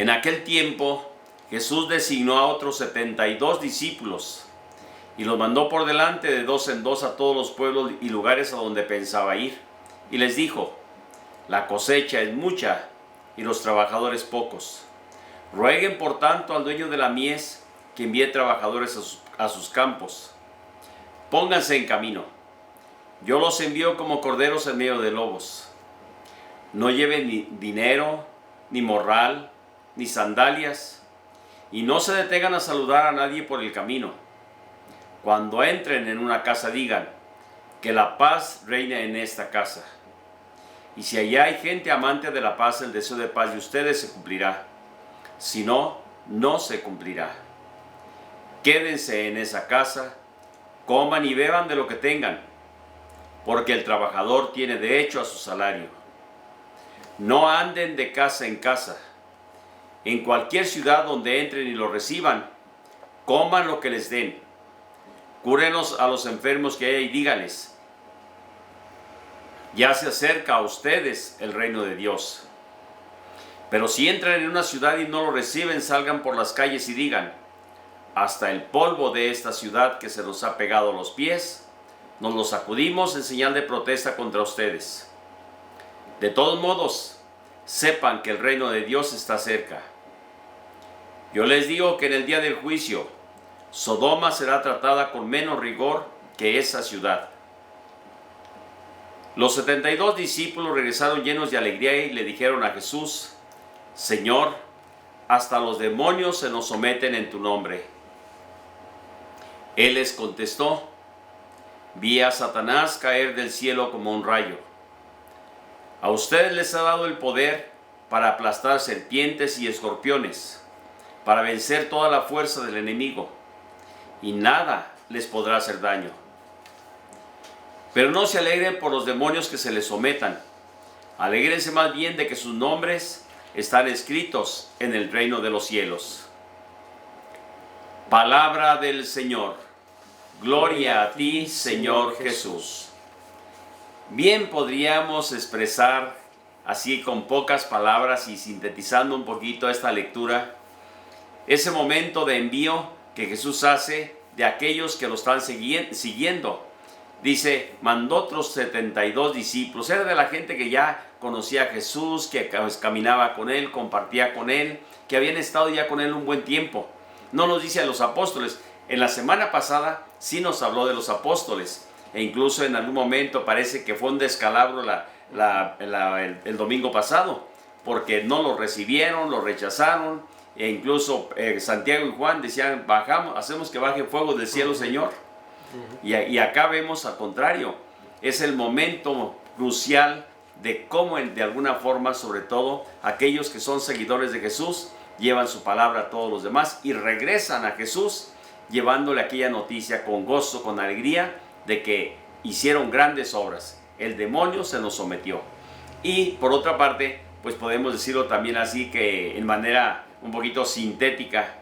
En aquel tiempo Jesús designó a otros 72 discípulos y los mandó por delante de dos en dos a todos los pueblos y lugares a donde pensaba ir. Y les dijo: la cosecha es mucha y los trabajadores pocos. Rueguen por tanto al dueño de la mies que envíe trabajadores a sus campos. Pónganse en camino. Yo los envío como corderos en medio de lobos. No lleven ni dinero, ni morral, ni sandalias, y no se detengan a saludar a nadie por el camino. Cuando entren en una casa digan: que la paz reine en esta casa. Y si allá hay gente amante de la paz, el deseo de paz de ustedes se cumplirá. Si no, no se cumplirá. Quédense en esa casa, coman y beban de lo que tengan, porque el trabajador tiene derecho a su salario. No anden de casa en casa. En cualquier ciudad donde entren y lo reciban, coman lo que les den. Cúrenos a los enfermos que hay y díganles: ya se acerca a ustedes el reino de Dios. Pero si entran en una ciudad y no lo reciben, salgan por las calles y digan: hasta el polvo de esta ciudad que se nos ha pegado a los pies, nos lo sacudimos en señal de protesta contra ustedes. De todos modos, sepan que el reino de Dios está cerca. Yo les digo que en el día del juicio, Sodoma será tratada con menos rigor que esa ciudad. Los 72 discípulos regresaron llenos de alegría y le dijeron a Jesús: Señor, hasta los demonios se nos someten en tu nombre. Él les contestó: vi a Satanás caer del cielo como un rayo. A ustedes les ha dado el poder para aplastar serpientes y escorpiones, para vencer toda la fuerza del enemigo, y nada les podrá hacer daño. Pero no se alegren por los demonios que se les sometan. Alégrense más bien de que sus nombres están escritos en el reino de los cielos. Palabra del Señor. Gloria a ti, Señor Jesús. Bien podríamos expresar así con pocas palabras y sintetizando un poquito esta lectura, ese momento de envío que Jesús hace de aquellos que lo están siguiendo. Dice, mandó otros 72 discípulos. Era de la gente que ya conocía a Jesús, que caminaba con él, compartía con él, que habían estado ya con él un buen tiempo. No nos dice a los apóstoles. En la semana pasada sí nos habló de los apóstoles. E incluso en algún momento parece que fue un descalabro el domingo pasado, porque no lo recibieron, lo rechazaron. E incluso Santiago y Juan decían, hacemos que baje fuego del cielo, Señor. Y acá vemos al contrario, es el momento crucial de cómo de alguna forma, sobre todo aquellos que son seguidores de Jesús, llevan su palabra a todos los demás y regresan a Jesús llevándole aquella noticia con gozo, con alegría de que hicieron grandes obras. El demonio se nos sometió. Y por otra parte, pues podemos decirlo también así, que en manera un poquito sintética,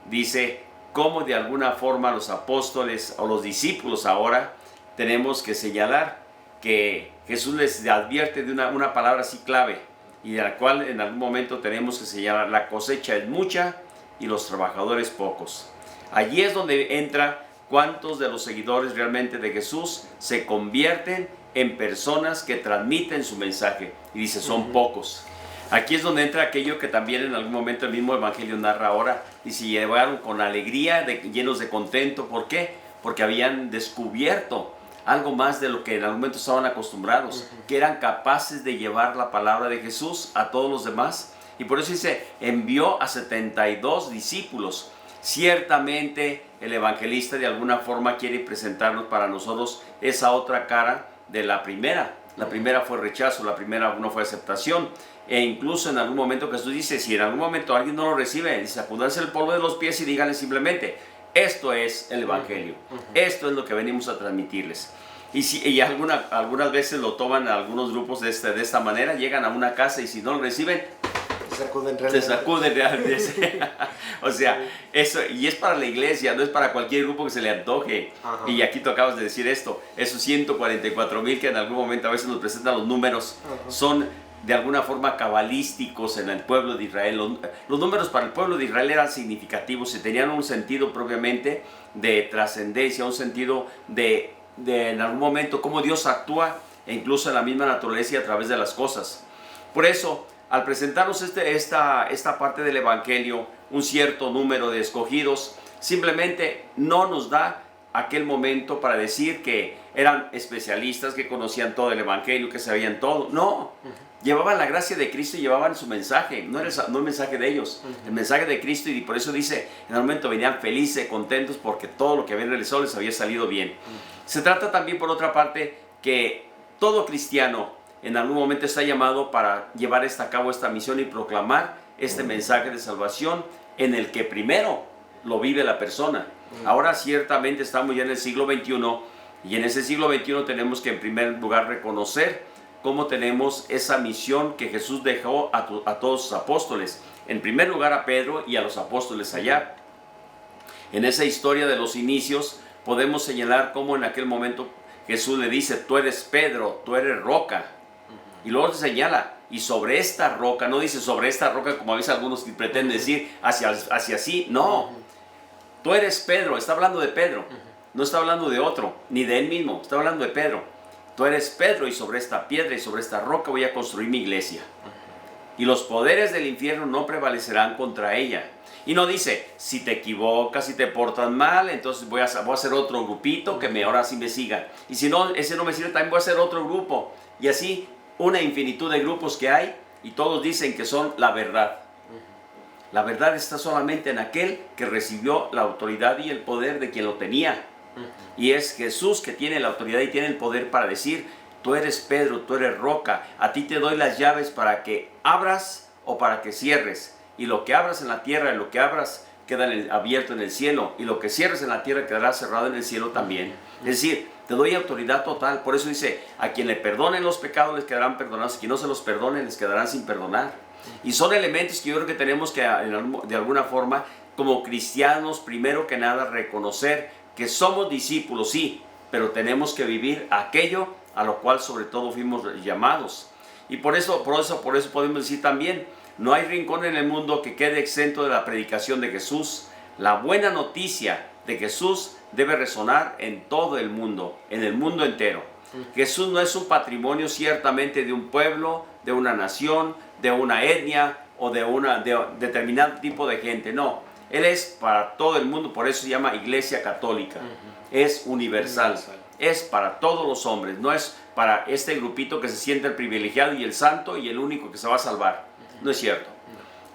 dice cómo de alguna forma los apóstoles o los discípulos ahora tenemos que señalar que Jesús les advierte de una palabra así clave y de la cual en algún momento tenemos que señalar: la cosecha es mucha y los trabajadores pocos. Allí es donde entra cuántos de los seguidores realmente de Jesús se convierten en personas que transmiten su mensaje, y dice son pocos. Aquí es donde entra aquello que también en algún momento el mismo Evangelio narra ahora. Dice, llevaron con alegría, llenos de contento. ¿Por qué? Porque habían descubierto algo más de lo que en algún momento estaban acostumbrados, que eran capaces de llevar la palabra de Jesús a todos los demás. Y por eso dice, envió a 72 discípulos. Ciertamente el evangelista de alguna forma quiere presentarnos para nosotros esa otra cara de la primera. La primera fue rechazo, la primera no fue aceptación. E incluso en algún momento Jesús dice, si en algún momento alguien no lo recibe, dice, sacúdanse el polvo de los pies y díganle simplemente, esto es el evangelio, esto es lo que venimos a transmitirles. Y algunas veces lo toman algunos grupos de esta manera, llegan a una casa y si no lo reciben, se sacuden realmente. O sea, eso, y es para la iglesia, no es para cualquier grupo que se le antoje. Y aquí tú acabas de decir esto, esos 144,000 que en algún momento a veces nos presentan los números, son de alguna forma cabalísticos en el pueblo de Israel. Los números para el pueblo de Israel eran significativos y tenían un sentido propiamente de trascendencia, un sentido de en algún momento cómo Dios actúa e incluso en la misma naturaleza y a través de las cosas. Por eso, al presentarnos esta parte del Evangelio, un cierto número de escogidos, simplemente no nos da aquel momento para decir que eran especialistas, que conocían todo el Evangelio, que sabían todo. No, llevaban la gracia de Cristo y llevaban su mensaje, no el mensaje de ellos, el mensaje de Cristo, y por eso dice, en el momento venían felices, contentos, porque todo lo que habían realizado les había salido bien. Se trata también, por otra parte, que todo cristiano en algún momento está llamado para llevar a cabo esta misión y proclamar este mensaje de salvación en el que primero lo vive la persona. Ahora ciertamente estamos ya en el siglo XXI y en ese siglo XXI tenemos que en primer lugar reconocer cómo tenemos esa misión que Jesús dejó a todos sus apóstoles. En primer lugar a Pedro y a los apóstoles allá. En esa historia de los inicios podemos señalar cómo en aquel momento Jesús le dice, tú eres Pedro, tú eres roca. Y luego se señala, y sobre esta roca, no dice sobre esta roca como a veces algunos pretenden decir hacia sí, no. Tú eres Pedro, está hablando de Pedro, no está hablando de otro, ni de él mismo, está hablando de Pedro. Tú eres Pedro y sobre esta piedra y sobre esta roca voy a construir mi iglesia. Y los poderes del infierno no prevalecerán contra ella. Y no dice, si te equivocas, si te portas mal, entonces voy a hacer otro grupito que ahora sí me siga. Y si no, ese no me sirve, también voy a hacer otro grupo. Y así, una infinitud de grupos que hay y todos dicen que son la verdad. La verdad está solamente en aquel que recibió la autoridad y el poder de quien lo tenía. Y es Jesús que tiene la autoridad y tiene el poder para decir, tú eres Pedro, tú eres roca, a ti te doy las llaves para que abras o para que cierres. Y lo que abras en la tierra y lo que abras queda abierto en el cielo. Y lo que cierres en la tierra quedará cerrado en el cielo también. Es decir, te doy autoridad total. Por eso dice, a quien le perdonen los pecados les quedarán perdonados. A quien no se los perdonen les quedarán sin perdonar. Y son elementos que yo creo que tenemos que de alguna forma como cristianos primero que nada reconocer que somos discípulos, sí, pero tenemos que vivir aquello a lo cual sobre todo fuimos llamados. Y por eso podemos decir también, no hay rincón en el mundo que quede exento de la predicación de Jesús. La buena noticia de Jesús debe resonar en todo el mundo, en el mundo entero. Jesús no es un patrimonio ciertamente de un pueblo, de una nación, de una etnia o de determinado tipo de gente. No, Él es para todo el mundo, por eso se llama Iglesia Católica. Es universal, es para todos los hombres, no es para este grupito que se siente el privilegiado y el santo y el único que se va a salvar. No es cierto.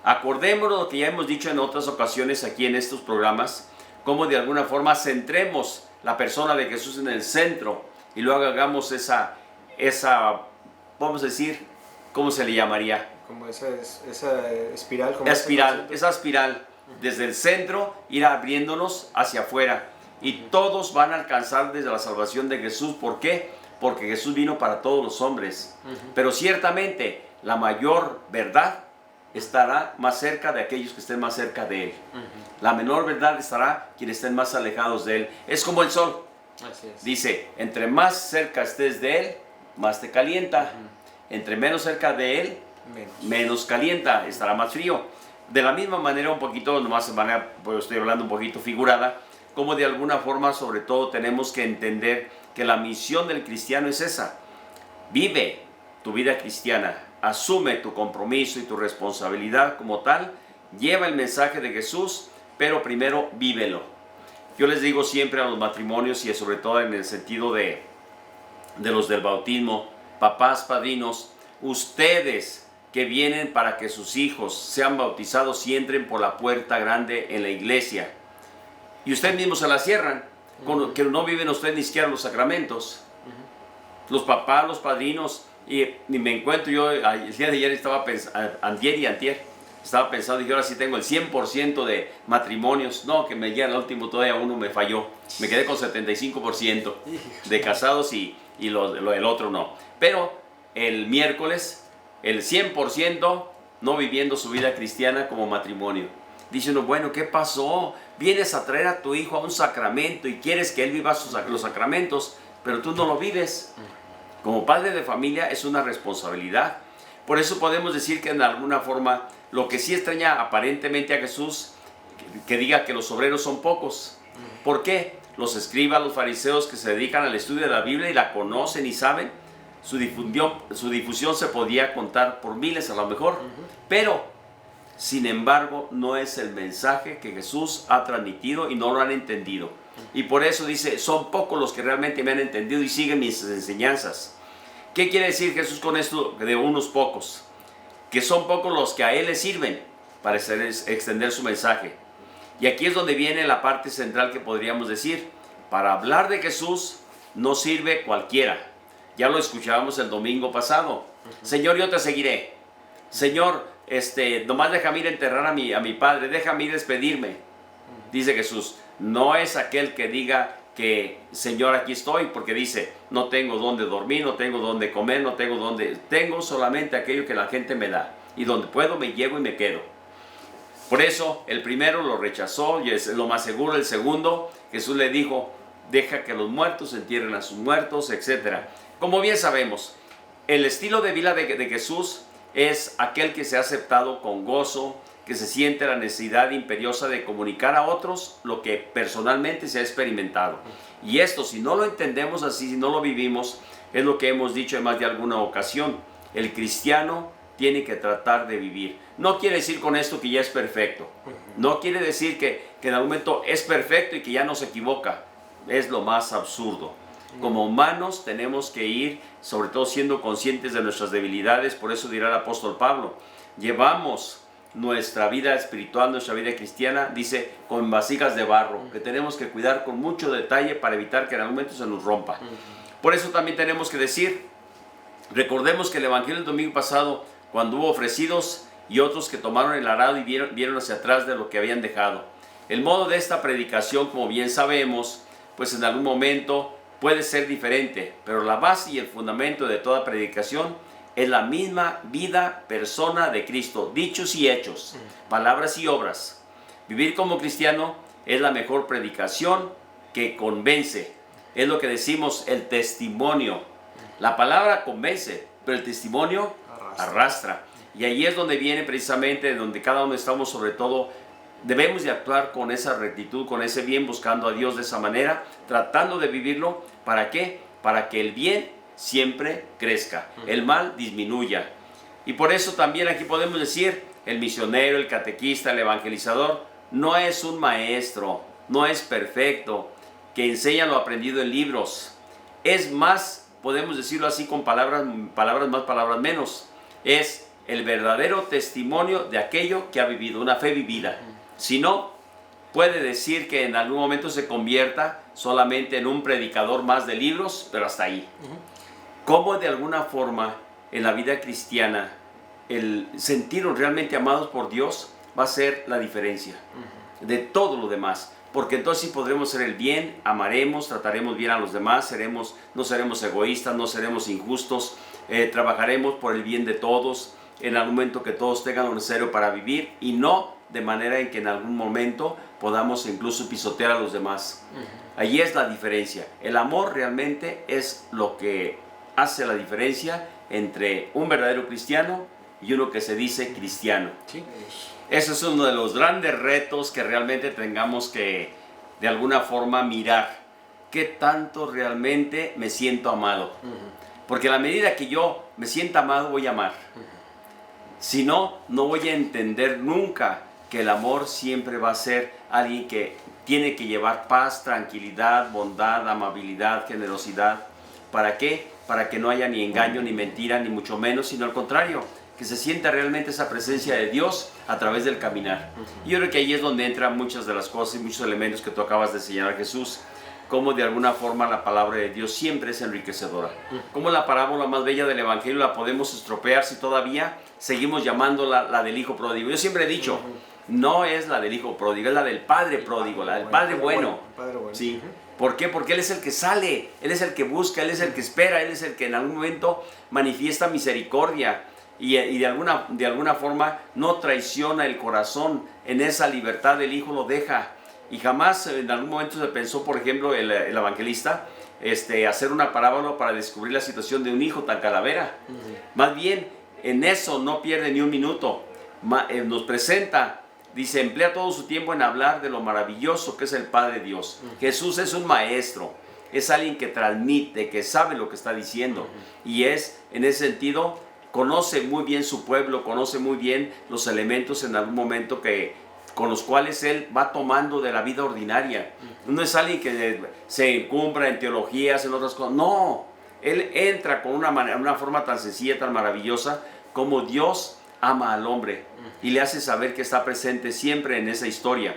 Acordémonos lo que ya hemos dicho en otras ocasiones aquí en estos programas, cómo de alguna forma centremos la persona de Jesús en el centro y luego hagamos esa vamos a decir, ¿cómo se le llamaría? Como esa espiral. Como esa espiral, desde el centro ir abriéndonos hacia afuera. Y todos van a alcanzar desde la salvación de Jesús. ¿Por qué? Porque Jesús vino para todos los hombres. Pero ciertamente la mayor verdad estará más cerca de aquellos que estén más cerca de Él. La menor verdad estará quienes estén más alejados de Él. Es como el sol. Así es. Dice, entre más cerca estés de Él, más te calienta. Entre menos cerca de Él, menos calienta, estará más frío. De la misma manera, un poquito, nomás de manera, pues estoy hablando un poquito figurada, como de alguna forma, sobre todo, tenemos que entender que la misión del cristiano es esa. Vive tu vida cristiana, asume tu compromiso y tu responsabilidad como tal, lleva el mensaje de Jesús, pero primero vívelo. Yo les digo siempre a los matrimonios y sobre todo en el sentido de los del bautismo, papás, padrinos, ustedes que vienen para que sus hijos sean bautizados y entren por la puerta grande en la iglesia, y ustedes mismos se la cierran, que no viven ustedes ni siquiera los sacramentos. Los papás, los padrinos, y me encuentro yo, el día de ayer estaba pensando, antier, estaba pensando, y ahora sí tengo el 100% de matrimonios. No, que me llega el último, todavía uno me falló. Me quedé con 75% de casados y el otro no. Pero el miércoles, el 100% no viviendo su vida cristiana como matrimonio. Dice uno, bueno, ¿qué pasó? Vienes a traer a tu hijo a un sacramento y quieres que él viva los sacramentos, pero tú no lo vives. Como padre de familia es una responsabilidad. Por eso podemos decir que en alguna forma lo que sí extraña aparentemente a Jesús, que diga que los obreros son pocos. ¿Por qué? Los escribas, los fariseos que se dedican al estudio de la Biblia y la conocen y saben, su difusión se podía contar por miles a lo mejor, pero sin embargo no es el mensaje que Jesús ha transmitido y no lo han entendido. Y por eso dice, son pocos los que realmente me han entendido y siguen mis enseñanzas. ¿Qué quiere decir Jesús con esto de unos pocos? Que son pocos los que a Él le sirven para extender su mensaje. Y aquí es donde viene la parte central que podríamos decir. Para hablar de Jesús no sirve cualquiera. Ya lo escuchábamos el domingo pasado. Señor, yo te seguiré. Señor, nomás déjame ir a enterrar a mi padre. Déjame ir a despedirme. Dice Jesús, no es aquel que diga que Señor, aquí estoy, porque dice, no tengo dónde dormir, no tengo dónde comer, no tengo dónde... Tengo solamente aquello que la gente me da. Y donde puedo me llevo y me quedo. Por eso el primero lo rechazó y es lo más seguro. El segundo, Jesús le dijo, deja que los muertos entierren a sus muertos, etc. Como bien sabemos, el estilo de vida de Jesús es aquel que se ha aceptado con gozo, que se siente la necesidad imperiosa de comunicar a otros lo que personalmente se ha experimentado. Y esto, si no lo entendemos así, si no lo vivimos, es lo que hemos dicho en más de alguna ocasión. El cristiano tiene que tratar de vivir. No quiere decir con esto que ya es perfecto. No quiere decir que en algún momento es perfecto y que ya no se equivoca. Es lo más absurdo. Como humanos tenemos que ir, sobre todo siendo conscientes de nuestras debilidades. Por eso dirá el apóstol Pablo, llevamos nuestra vida espiritual, nuestra vida cristiana, dice, con vasijas de barro, que tenemos que cuidar con mucho detalle para evitar que en algún momento se nos rompa. Por eso también tenemos que decir, recordemos que el evangelio del domingo pasado, cuando hubo ofrecidos y otros que tomaron el arado y vieron hacia atrás de lo que habían dejado. El modo de esta predicación, como bien sabemos, pues en algún momento puede ser diferente, pero la base y el fundamento de toda predicación es la misma vida, persona de Cristo, dichos y hechos, palabras y obras. Vivir como cristiano es la mejor predicación que convence. Es lo que decimos, el testimonio. La palabra convence, pero el testimonio arrastra. Y ahí es donde viene precisamente, donde cada uno estamos, sobre todo, debemos de actuar con esa rectitud, con ese bien, buscando a Dios de esa manera, tratando de vivirlo. ¿Para qué? Para que el bien siempre crezca, el mal disminuya. Y por eso también aquí podemos decir, el misionero, el catequista, el evangelizador, no es un maestro, no es perfecto, que enseña lo aprendido en libros. Es más, podemos decirlo así con palabras más, palabras menos. Es el verdadero testimonio de aquello que ha vivido, una fe vivida. Si no, puede decir que en algún momento se convierta solamente en un predicador más de libros, pero hasta ahí. Cómo de alguna forma en la vida cristiana el sentirnos realmente amados por Dios va a ser la diferencia de todo lo demás. Porque entonces sí podremos hacer el bien, amaremos, trataremos bien a los demás, no seremos egoístas, no seremos injustos, trabajaremos por el bien de todos, en algún momento que todos tengan lo necesario para vivir y no de manera en que en algún momento podamos incluso pisotear a los demás. Allí es la diferencia. El amor realmente es lo que hace la diferencia entre un verdadero cristiano y uno que se dice cristiano. Sí. Ese es uno de los grandes retos que realmente tengamos que de alguna forma mirar. ¿Qué tanto realmente me siento amado? Porque a la medida que yo me sienta amado voy a amar. Si no, no voy a entender nunca que el amor siempre va a ser alguien que tiene que llevar paz, tranquilidad, bondad, amabilidad, generosidad. ¿Para qué? Para que no haya ni engaño, ni mentira, ni mucho menos, sino al contrario, que se sienta realmente esa presencia de Dios a través del caminar. Y yo creo que ahí es donde entran muchas de las cosas y muchos elementos que tú acabas de señalar, Jesús, cómo de alguna forma la palabra de Dios siempre es enriquecedora. Cómo la parábola más bella del Evangelio la podemos estropear si todavía seguimos llamándola la del hijo pródigo. Yo siempre he dicho, no es la del hijo pródigo, es la del padre pródigo, la del padre bueno. Sí. ¿Por qué? Porque Él es el que sale, Él es el que busca, Él es el que espera, Él es el que en algún momento manifiesta misericordia y de alguna forma no traiciona el corazón. En esa libertad el Hijo lo deja. Y jamás en algún momento se pensó, por ejemplo, el evangelista, hacer una parábola para descubrir la situación de un hijo tan calavera. Más bien, en eso no pierde ni un minuto. Nos presenta, dice, emplea todo su tiempo en hablar de lo maravilloso que es el Padre Dios. Jesús es un maestro, es alguien que transmite, que sabe lo que está diciendo. Y es, en ese sentido, conoce muy bien su pueblo, conoce muy bien los elementos en algún momento con los cuales él va tomando de la vida ordinaria. No es alguien que se encumbra en teologías, en otras cosas. No, él entra con una forma tan sencilla, tan maravillosa, como Dios ama al hombre y le hace saber que está presente siempre en esa historia.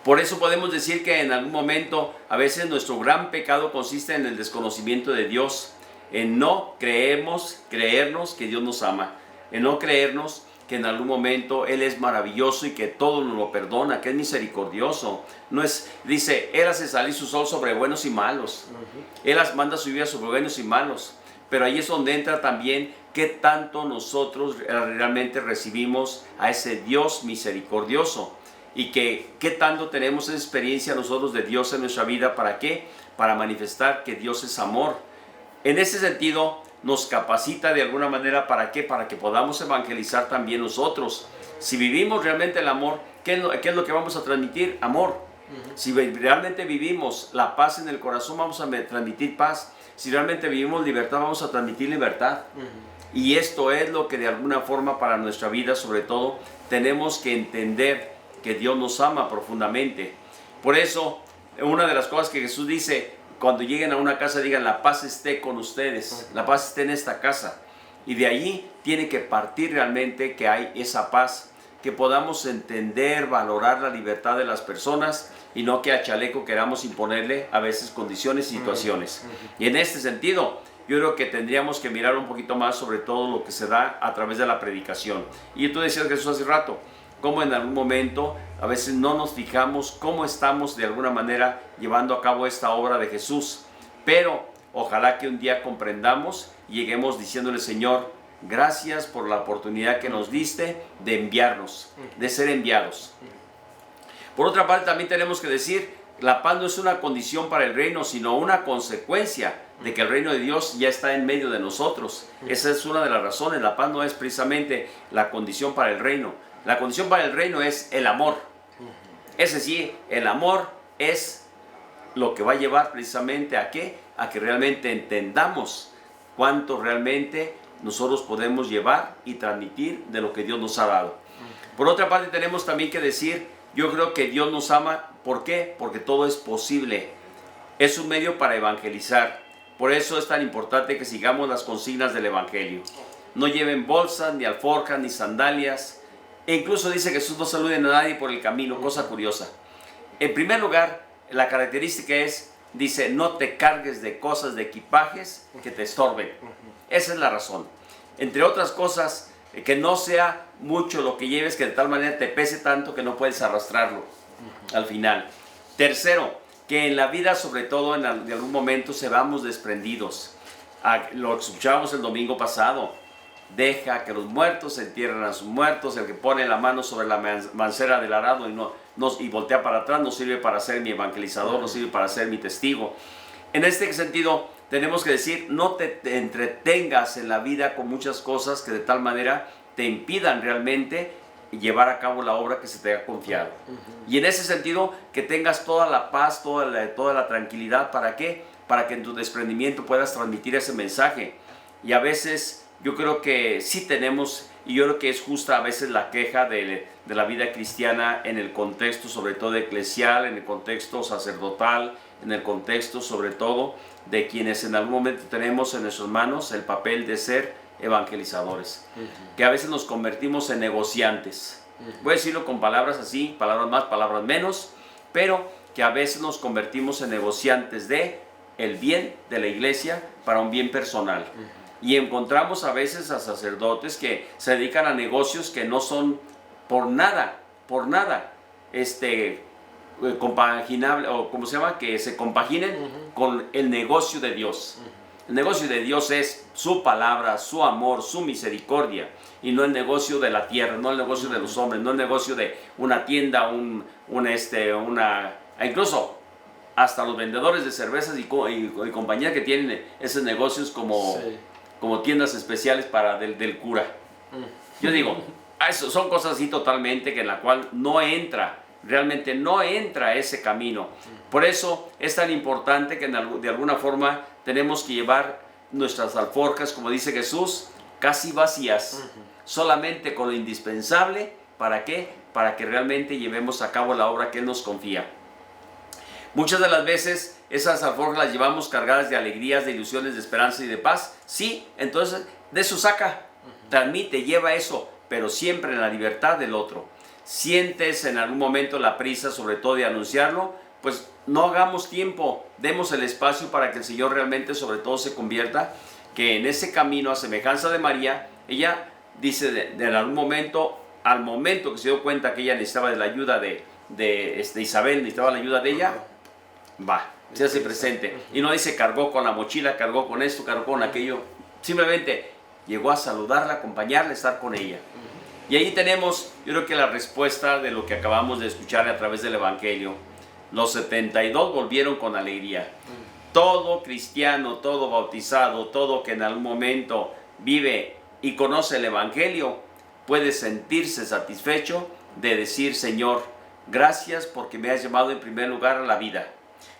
Por eso podemos decir que en algún momento, a veces nuestro gran pecado consiste en el desconocimiento de Dios, en no creernos que Dios nos ama, en no creernos que en algún momento Él es maravilloso y que todo nos lo perdona, que es misericordioso. No es, dice, Él hace salir su sol sobre buenos y malos. Él manda su lluvia sobre buenos y malos. Pero ahí es donde entra también qué tanto nosotros realmente recibimos a ese Dios misericordioso. Y qué tanto tenemos esa experiencia nosotros de Dios en nuestra vida. ¿Para qué? Para manifestar que Dios es amor. En ese sentido, nos capacita de alguna manera. ¿Para qué? Para que podamos evangelizar también nosotros. Si vivimos realmente el amor, ¿qué es lo que vamos a transmitir? Amor. Si realmente vivimos la paz en el corazón, vamos a transmitir paz. Si realmente vivimos libertad, vamos a transmitir libertad. Y esto es lo que de alguna forma para nuestra vida, sobre todo, tenemos que entender que Dios nos ama profundamente. Por eso, una de las cosas que Jesús dice, cuando lleguen a una casa, digan, la paz esté con ustedes, la paz esté en esta casa. Y de allí tiene que partir realmente que hay esa paz, que podamos entender, valorar la libertad de las personas y no que a chaleco queramos imponerle a veces condiciones y situaciones. Y en este sentido, yo creo que tendríamos que mirar un poquito más sobre todo lo que se da a través de la predicación. Y tú decías, Jesús, hace rato, cómo en algún momento a veces no nos fijamos cómo estamos de alguna manera llevando a cabo esta obra de Jesús. Pero ojalá que un día comprendamos y lleguemos diciéndole, Señor, gracias por la oportunidad que nos diste de enviarnos, de ser enviados. Por otra parte, también tenemos que decir, la paz no es una condición para el reino, sino una consecuencia de que el reino de Dios ya está en medio de nosotros. Esa es una de las razones. La paz no es precisamente la condición para el reino. La condición para el reino es el amor. Es decir, el amor es lo que va a llevar precisamente a ¿qué? A que realmente entendamos cuánto realmente nosotros podemos llevar y transmitir de lo que Dios nos ha dado. Por otra parte, tenemos también que decir, yo creo que Dios nos ama. ¿Por qué? Porque todo es posible. Es un medio para evangelizar. Por eso es tan importante que sigamos las consignas del Evangelio. No lleven bolsas, ni alforjas, ni sandalias. E incluso dice que Jesús no salude a nadie por el camino, cosa curiosa. En primer lugar, la característica es, dice, no te cargues de cosas, de equipajes que te estorben. Esa es la razón. Entre otras cosas, que no sea mucho lo que lleves, que de tal manera te pese tanto que no puedes arrastrarlo al final. Tercero, que en la vida, sobre todo en algún momento, seamos desprendidos. Lo escuchábamos el domingo pasado. Deja que los muertos entierren a sus muertos. El que pone la mano sobre la mancera del arado y voltea para atrás no sirve para ser mi evangelizador, no sirve para ser mi testigo. En este sentido, tenemos que decir, no te entretengas en la vida con muchas cosas que de tal manera te impidan realmente llevar a cabo la obra que se te ha confiado. Y en ese sentido, que tengas toda la paz, toda la tranquilidad. ¿Para qué? Para que en tu desprendimiento puedas transmitir ese mensaje. Y a veces yo creo que sí tenemos, y yo creo que es justa a veces la queja de la vida cristiana en el contexto sobre todo eclesial, en el contexto sacerdotal, en el contexto sobre todo de quienes en algún momento tenemos en nuestras manos el papel de ser evangelizadores, que a veces nos convertimos en negociantes. Voy a decirlo con palabras así, palabras más, palabras menos, pero que a veces nos convertimos en negociantes de el bien de la iglesia para un bien personal. Y encontramos a veces a sacerdotes que se dedican a negocios que no son por nada, compaginable, o como se llama, que se compaginen con el negocio de Dios. El negocio de Dios es su palabra, su amor, su misericordia, y no el negocio de la tierra, no el negocio de los hombres, no el negocio de una tienda, incluso hasta los vendedores de cervezas y compañías que tienen esos negocios como como tiendas especiales para del cura. Yo digo, eso son cosas así totalmente que en la cual no entra, realmente no entra ese camino. Por eso es tan importante que de alguna forma tenemos que llevar nuestras alforjas, como dice Jesús, casi vacías, solamente con lo indispensable. ¿Para qué? Para que realmente llevemos a cabo la obra que Él nos confía. Muchas de las veces esas alforjas las llevamos cargadas de alegrías, de ilusiones, de esperanza y de paz. Sí, entonces de eso saca, transmite, lleva eso, pero siempre en la libertad del otro. Sientes en algún momento la prisa, sobre todo de anunciarlo, pues no hagamos tiempo, demos el espacio para que el Señor realmente sobre todo se convierta, que en ese camino a semejanza de María, ella dice de algún momento, al momento que se dio cuenta que ella necesitaba de la ayuda de Isabel, necesitaba la ayuda de ella, va, se hace presente. Y no dice cargó con la mochila, cargó con esto, cargó con aquello, simplemente llegó a saludarla, acompañarla, estar con ella. Y ahí tenemos, yo creo que la respuesta de lo que acabamos de escuchar a través del Evangelio. Los 72 volvieron con alegría. Todo cristiano, todo bautizado, todo que en algún momento vive y conoce el Evangelio, puede sentirse satisfecho de decir, Señor, gracias porque me has llamado en primer lugar a la vida.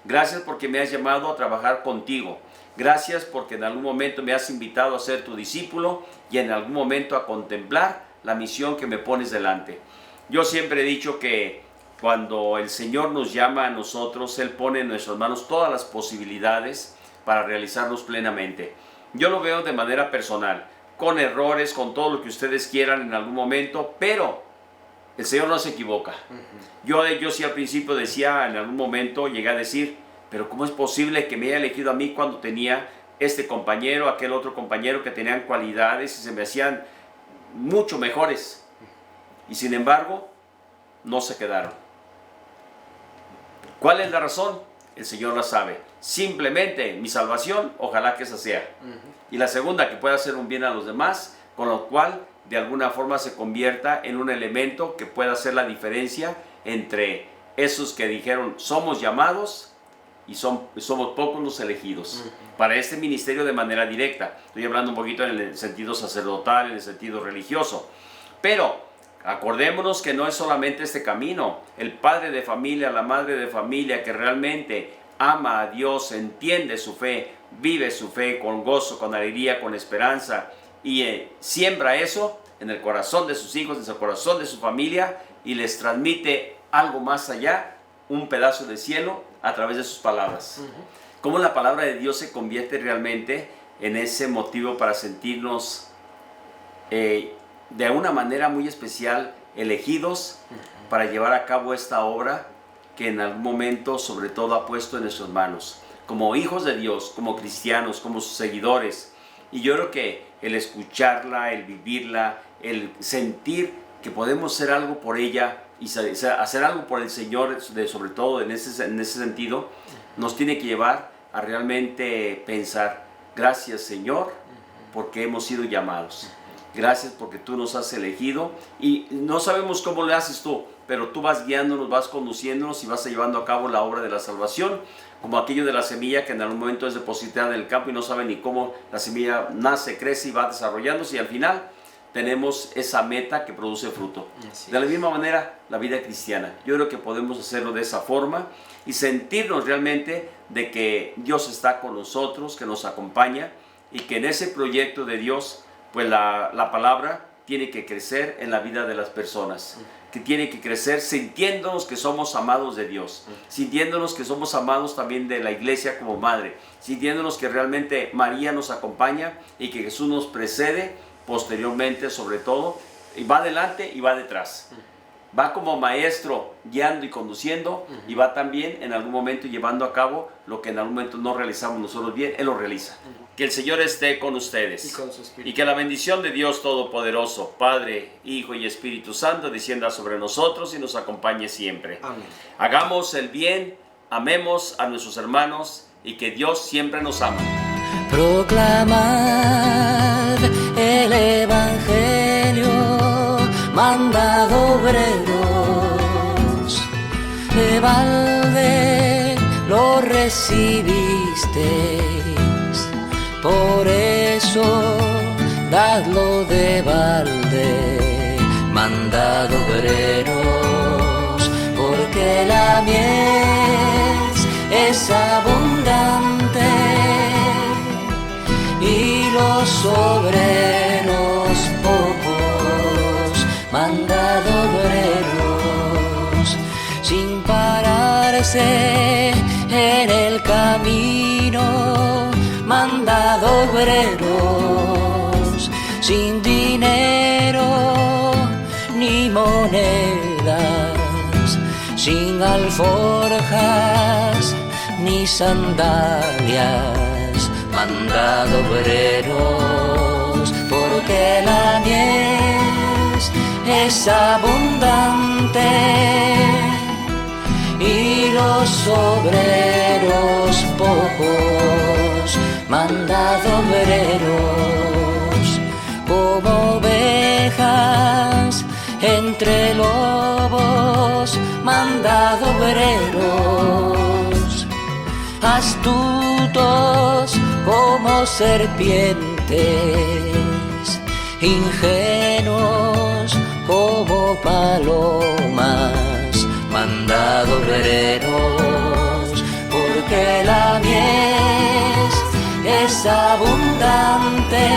Gracias porque me has llamado a trabajar contigo. Gracias porque en algún momento me has invitado a ser tu discípulo y en algún momento a contemplar la misión que me pones delante. Yo siempre he dicho que cuando el Señor nos llama a nosotros, Él pone en nuestras manos todas las posibilidades para realizarlos plenamente. Yo lo veo de manera personal, con errores, con todo lo que ustedes quieran en algún momento, pero el Señor no se equivoca. Yo sí al principio decía, en algún momento llegué a decir, pero ¿cómo es posible que me haya elegido a mí cuando tenía este compañero, aquel otro compañero que tenían cualidades y se me hacían mucho mejores? Y sin embargo, no se quedaron. ¿Cuál es la razón? El Señor la sabe. Simplemente mi salvación, ojalá que esa sea. Y la segunda, que pueda hacer un bien a los demás, con lo cual de alguna forma se convierta en un elemento que pueda hacer la diferencia entre esos que dijeron somos llamados y somos pocos los elegidos para este ministerio de manera directa. Estoy hablando un poquito en el sentido sacerdotal, en el sentido religioso. Pero acordémonos que no es solamente este camino. El padre de familia, la madre de familia que realmente ama a Dios, entiende su fe, vive su fe con gozo, con alegría, con esperanza y siembra eso en el corazón de sus hijos, en el corazón de su familia y les transmite algo más allá, un pedazo de cielo a través de sus palabras. Cómo la palabra de Dios se convierte realmente en ese motivo para sentirnos de una manera muy especial elegidos para llevar a cabo esta obra que en algún momento sobre todo ha puesto en nuestras manos, como hijos de Dios, como cristianos, como sus seguidores. Y yo creo que el escucharla, el vivirla, el sentir que podemos hacer algo por ella y hacer algo por el Señor, sobre todo en ese sentido, nos tiene que llevar a realmente pensar, gracias Señor, porque hemos sido llamados. Gracias porque tú nos has elegido y no sabemos cómo lo haces tú, pero tú vas guiándonos, vas conduciéndonos y vas llevando a cabo la obra de la salvación, como aquello de la semilla que en algún momento es depositada en el campo y no sabe ni cómo la semilla nace, crece y va desarrollándose y al final tenemos esa meta que produce fruto. De la misma manera, la vida cristiana. Yo creo que podemos hacerlo de esa forma y sentirnos realmente de que Dios está con nosotros, que nos acompaña y que en ese proyecto de Dios, pues la palabra tiene que crecer en la vida de las personas, que tiene que crecer sintiéndonos que somos amados de Dios, sintiéndonos que somos amados también de la iglesia como madre, sintiéndonos que realmente María nos acompaña y que Jesús nos precede posteriormente sobre todo, y va adelante y va detrás. Va como maestro guiando y conduciendo y va también en algún momento llevando a cabo lo que en algún momento no realizamos nosotros bien, Él lo realiza. Que el Señor esté con ustedes y con su espíritu. Y que la bendición de Dios Todopoderoso, Padre, Hijo y Espíritu Santo descienda sobre nosotros y nos acompañe siempre. Amén. Hagamos el bien, amemos a nuestros hermanos y que Dios siempre nos ama. Proclamad el Evangelio, mandad obreros, de balde lo recibisteis, por eso dadlo de balde, mandad obreros, porque la mies es abundante y los obreros pocos, mandad obreros, sin pararse en el camino, mandad obreros, sin dinero ni monedas, sin alforjas ni sandalias, mandad obreros, porque la mies es abundante y los obreros pocos, mandad obreros, como ovejas entre lobos, mandad obreros, astutos como serpientes, ingenuos como palomas, mandad obreros, porque la mies es abundante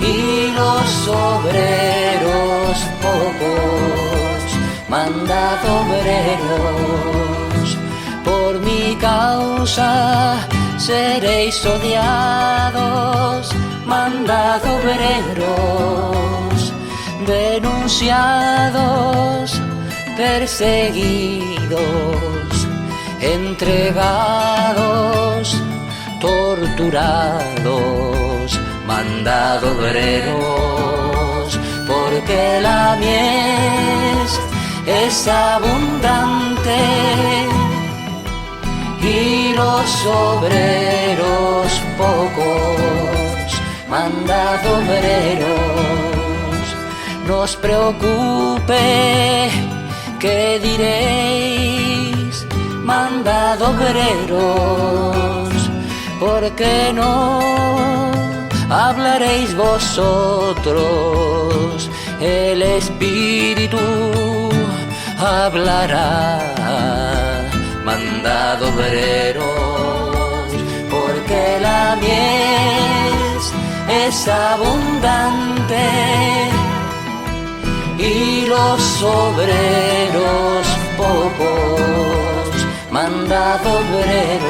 y los obreros pocos, mandad obreros, por mi causa seréis odiados, mandad obreros, denunciados, perseguidos, entregados, torturados, mandad obreros, porque la mies es abundante y los obreros pocos, mandad obreros, no os preocupe qué diréis, mandad obreros, porque no hablaréis vosotros, el Espíritu hablará, mandad obreros, porque la mies es abundante y los obreros pocos, mandad obreros.